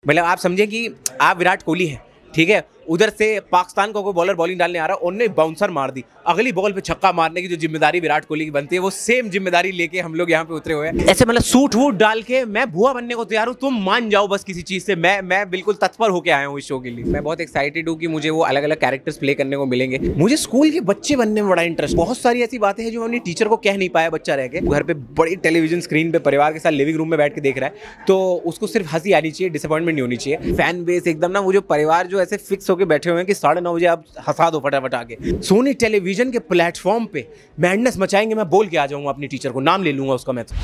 मतलब आप समझे कि आप विराट कोहली हैं, ठीक है, उधर से पाकिस्तान को कोई बॉलर बॉलिंग डालने आ रहा है, उन्होंने बाउंसर मार दी, अगली बॉल पे छक्का मारने की जो जिम्मेदारी विराट कोहली की बनती है वो सेम जिम्मेदारी लेके हम लोग यहाँ पे उतरे हुए हैं। ऐसे मतलब सूट वूट डाल के मैं बुआ बनने को तैयार हूँ, तुम मान जाओ बस किसी चीज़ से। मैं बिल्कुल तत्पर होकर आया हूँ इस शो के लिए। मैं बहुत एक्साइटेड हूँ कि मुझे वो अलग अलग कैरेक्टर्स प्ले करने को मिलेंगे। मुझे स्कूल के बच्चे बनने में बड़ा इंटरेस्ट। बहुत सारी ऐसी बातें हैं जो मैं अपनी टीचर को कह नहीं पाया बच्चा रह के। घर पे बड़ी टेलीविजन स्क्रीन पे परिवार के साथ लिविंग रूम में बैठ के देख रहा है, तो उसको सिर्फ हंसी आनी चाहिए, डिसअपॉइंटमेंट नहीं होनी चाहिए। फैन बेस एकदम ना, वो जो परिवार जो ऐसे फिक्स होकर बैठे हुए हैं कि 9:30 बजे आप हंसा दो फटाफट आके। सोनी टेलीविजन के प्लेटफॉर्म पे मैडनेस मचाएंगे, मैं बोल के आ जाऊंगा अपनी टीचर को, नाम ले लूंगा उसका मैं तो।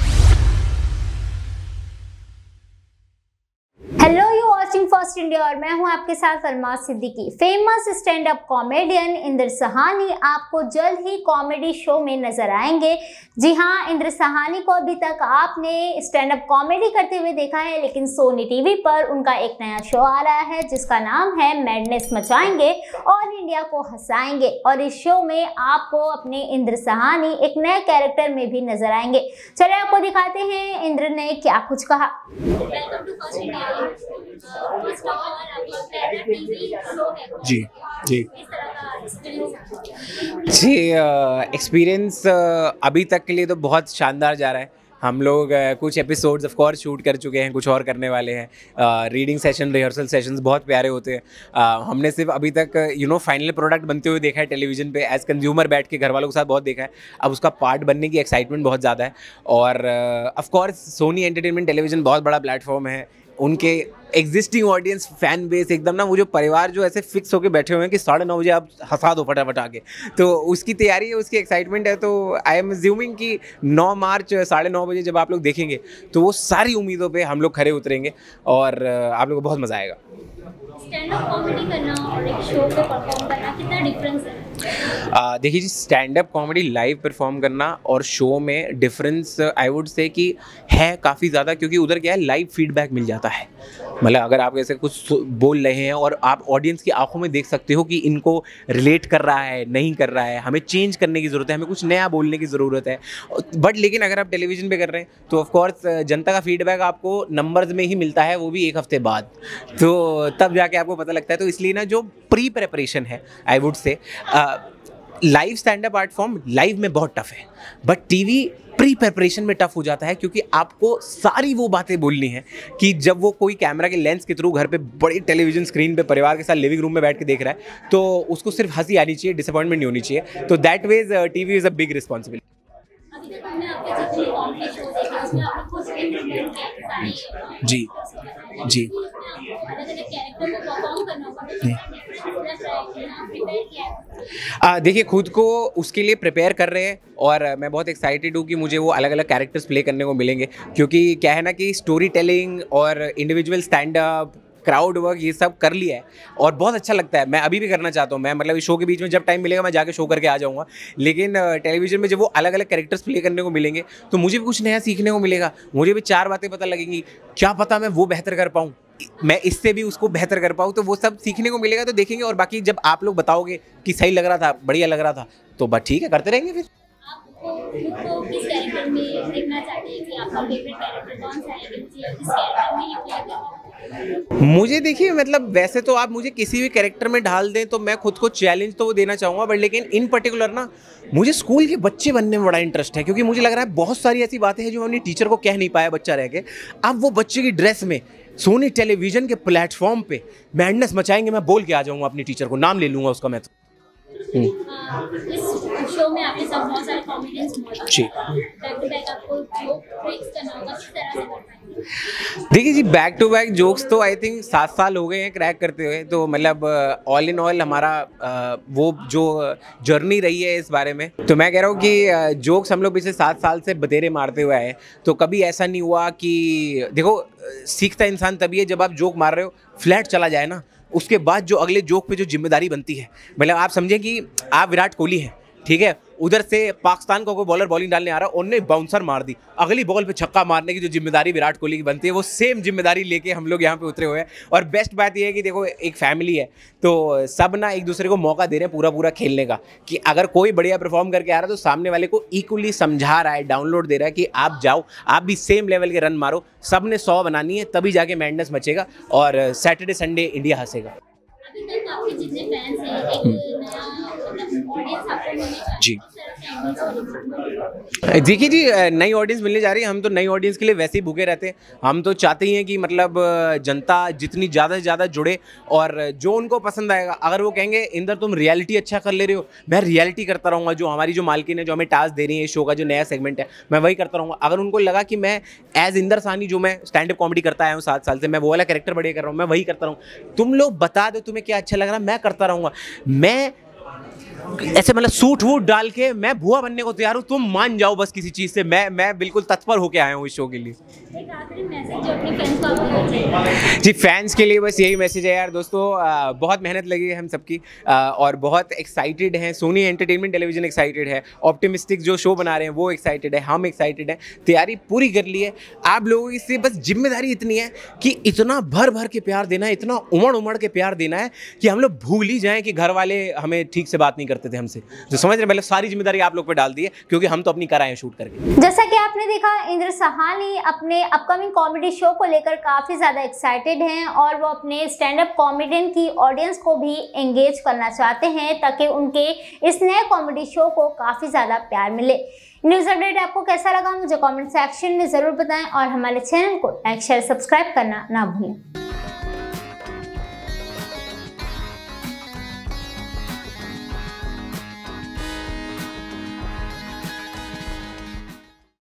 Hello, you watching First India और मैं हूं आपके साथ Armaz Siddiqui. Famous stand up comedian Indra Sahani आपको जल्द ही कॉमेडी शो में नजर आएंगे। जी हां, इंद्र सहानी को अभी तक आपने स्टैंड अप कॉमेडी करते हुए देखा है, लेकिन सोनी टीवी पर उनका एक नया शो आ रहा है जिसका नाम है मैडनेस मचाएंगे और इंडिया को हंसाएंगे। और इस शो में आपको अपने इंद्र सहानी एक नए कैरेक्टर में भी नजर आएंगे। चलिए आपको दिखाते हैं इंद्र ने क्या कुछ कहा। जी जी जी, एक्सपीरियंस अभी तक के लिए तो बहुत शानदार जा रहा है। हम लोग कुछ एपिसोड्स ऑफ कोर्स शूट कर चुके हैं, कुछ और करने वाले हैं। रीडिंग सेशन, रिहर्सल सेशंस बहुत प्यारे होते हैं। हमने सिर्फ अभी तक फाइनल प्रोडक्ट बनते हुए देखा है टेलीविज़न पे, एज कंज्यूमर बैठ के घर वालों के साथ बहुत देखा है। अब उसका पार्ट बनने की एक्साइटमेंट बहुत ज़्यादा है। और of course Sony entertainment television बहुत बड़ा प्लेटफॉर्म है। उनके एग्जिस्टिंग ऑडियंस, फैन बेस एकदम ना, वो जो परिवार जो ऐसे फिक्स होकर बैठे हुए हैं कि 9:30 बजे आप हंसा दो फटाफट आके, तो उसकी तैयारी है, उसकी एक्साइटमेंट है। तो आई एम अज्यूमिंग कि 9 मार्च 9:30 बजे जब आप लोग देखेंगे तो वो सारी उम्मीदों पे हम लोग खरे उतरेंगे और आप लोगों को बहुत मज़ा आएगा। स्टैंड अप कॉमेडी करना और एक शो पे परफॉर्म करना कितना डिफरेंस है? देखिए जी, stand up comedy live perform करना और शो में डिफरेंस आई वुड से कि है काफ़ी ज़्यादा, क्योंकि उधर क्या है, लाइव फीडबैक मिल जाता है। मतलब अगर आप ऐसे कुछ बोल रहे हैं और आप ऑडियंस की आंखों में देख सकते हो कि इनको रिलेट कर रहा है, नहीं कर रहा है, हमें चेंज करने की ज़रूरत है, हमें कुछ नया बोलने की ज़रूरत है। बट लेकिन अगर आप टेलीविज़न पे कर रहे हैं तो ऑफ कोर्स जनता का फीडबैक आपको नंबर्स में ही मिलता है, वो भी 1 हफ्ते बाद, तो तब जाके आपको पता लगता है। तो इसलिए ना, जो प्री प्रेपरेशन है I would say, live stand up art form live में बहुत टफ है, बट टीवी प्री प्रेपरेशन में टफ हो जाता है, क्योंकि आपको सारी वो बातें बोलनी है कि जब वो कोई कैमरा के लेंस के थ्रू घर पे बड़ी टेलीविजन स्क्रीन पे परिवार के साथ लिविंग रूम में बैठ के देख रहा है, तो उसको सिर्फ हंसी आनी चाहिए, डिसअपॉइंटमेंट नहीं होनी चाहिए। तो that ways TV is a big responsibility. जी जी, देखिए, खुद को उसके लिए प्रिपेयर कर रहे हैं और मैं बहुत एक्साइटेड हूँ कि मुझे वो अलग अलग कैरेक्टर्स प्ले करने को मिलेंगे, क्योंकि क्या है ना कि स्टोरी टेलिंग और individual stand up, crowd work, ये सब कर लिया है और बहुत अच्छा लगता है। मैं अभी भी करना चाहता हूँ। मैं मतलब इस शो के बीच में जब टाइम मिलेगा मैं जाके शो करके आ जाऊँगा, लेकिन टेलीविज़न में जब वो अलग अलग कैरेक्टर्स प्ले करने को मिलेंगे तो मुझे भी कुछ नया सीखने को मिलेगा, मुझे भी 4 बातें पता लगेंगी। क्या पता मैं वो बेहतर कर पाऊँ, मैं इससे भी उसको बेहतर कर पाऊँ, तो वो सब सीखने को मिलेगा। तो देखेंगे, और बाकी जब आप लोग बताओगे कि सही लग रहा था, बढ़िया लग रहा था, तो बस ठीक है, करते रहेंगे फिर। आपको किस कैरेक्टर में देखना चाहते हैं कि आपका फेवरेट कैरेक्टर कौन सा है, किस कैरेक्टर में ही प्ले करना? मुझे देखिए, मतलब वैसे तो आप मुझे किसी भी कैरेक्टर में ढाल दें तो मैं खुद को चैलेंज तो वो देना चाहूँगा, बट लेकिन इन पर्टिकुलर ना, मुझे स्कूल के बच्चे बनने में बड़ा इंटरेस्ट है, क्योंकि मुझे लग रहा है बहुत सारी ऐसी बातें हैं जो मैं अपनी टीचर को कह नहीं पाया बच्चा रह के। अब वो बच्चे की ड्रेस में सोनी टेलीविज़न के प्लेटफॉर्म पे मैडनेस मचाएंगे, मैं बोल के आ जाऊँगा अपनी टीचर को, नाम ले लूँगा उसका मैं तो। इस शो में आपके साथ बहुत सारे कॉमेडियंस मौजूद जी। हैं। बैक टू बैक आपको जो ट्रिक्स करना होगा, किस तरह से कर पाएंगे? देखिए जी, बैक टू बैक जोक्स तो आई थिंक 7 साल हो गए हैं क्रैक करते हुए, तो मतलब ऑल इन ऑल हमारा वो जो जर्नी रही है इस बारे में, तो मैं कह रहा हूँ कि जोक्स हम लोग पिछले 7 साल से बतेरे मारते हुए आए हैं। तो कभी ऐसा नहीं हुआ कि, देखो, सीखता इंसान तभी है जब आप जोक मार रहे हो, फ्लैट चला जाए ना, उसके बाद जो अगले जोक पे जो जिम्मेदारी बनती है, मतलब आप समझें कि आप विराट कोहली हैं, ठीक है, उधर से पाकिस्तान को कोई बॉलर बॉलिंग डालने आ रहा है, उन्होंने बाउंसर मार दी, अगली बॉल पे छक्का मारने की जो जिम्मेदारी विराट कोहली की बनती है, वो सेम जिम्मेदारी लेके हम लोग यहाँ पे उतरे हुए हैं। और बेस्ट बात ये है कि देखो एक फैमिली है, तो सब ना एक दूसरे को मौका दे रहे हैं पूरा पूरा खेलने का, कि अगर कोई बढ़िया परफॉर्म करके आ रहा है तो सामने वाले को इक्वली समझा रहा है, डाउनलोड दे रहा है कि आप जाओ, आप भी सेम लेवल के रन मारो, सब ने 100 बनानी है, तभी जाके मैडनेस मचेगा और सैटरडे संडे इंडिया हंसेगा। आपके जितने फैंस हैं, एक नया मतलब ऑडियंस आपको मिलने जा रही है। जी देखिए जी, नई ऑडियंस मिलने जा रही है। हम तो नई ऑडियंस के लिए वैसे ही भूखे रहते हैं। हम तो चाहते ही हैं कि मतलब जनता जितनी ज़्यादा से ज़्यादा जुड़े और जो उनको पसंद आएगा। अगर वो कहेंगे इंदर तुम रियलिटी अच्छा कर ले रहे हो, मैं रियलिटी करता रहूँगा, जो हमारी जो मालकिन है, जो हमें टास्क दे रही है शो का जो नया सेगमेंट है, मैं वही करता रहूँगा। अगर उनको लगा कि मैं एज इंदर साहनी जो मैं स्टैंड अप कॉमेडी करता आया हूँ 7 साल से, मैं वो वाला कैरेक्टर बढ़िया कर रहा हूँ, मैं वही करता रहूँ। तुम लोग बता दो तुम्हें क्या अच्छा लग रहा है, मैं करता रहूँगा। मैं ऐसे मतलब सूट वूट डाल के मैं भुआ बनने को तैयार हूँ, तुम मान जाओ बस किसी चीज़ से। मैं बिल्कुल तत्पर होके आया हूँ इस शो के लिए। एक आखिरी मैसेज जो अपने फैंस को आप देना चाहिए। जी फैंस के लिए बस यही मैसेज है यार दोस्तों, बहुत मेहनत लगी है हम सबकी और बहुत एक्साइटेड हैं। सोनी एंटरटेनमेंट टेलीविजन एक्साइटेड है, ऑप्टिमिस्टिक जो शो बना रहे हैं वो एक्साइटेड है, हम एक्साइटेड हैं, तैयारी पूरी कर ली है। आप लोगों की से बस जिम्मेदारी इतनी है कि इतना भर भर के प्यार देना है, इतना उमड़ उमड़ के प्यार देना है कि हम लोग भूल ही जाएँ कि घर वाले हमें ठीक से बात नहीं करते थे हमसे, जो समझ रहे, मतलब सारी जिम्मेदारी आप लोग पे डाल दी है, क्योंकि हम तो अपनी कराएं शूट करके। जैसा कि आपने देखा, इंद्र साहानी अपने अपकमिंग कॉमेडी शो को लेकर काफी ज्यादा एक्साइटेड हैं और वो अपने स्टैंड अप कॉमेडियन की ऑडियंस को भी एंगेज करना चाहते हैं ताकि उनके इस नए कॉमेडी शो को काफी ज्यादा प्यार मिले। न्यूज अपडेट आपको कैसा लगा मुझे कमेंट सेक्शन में जरूर बताएं और हमारे चैनल को लाइक शेयर सब्सक्राइब करना ना भूलें।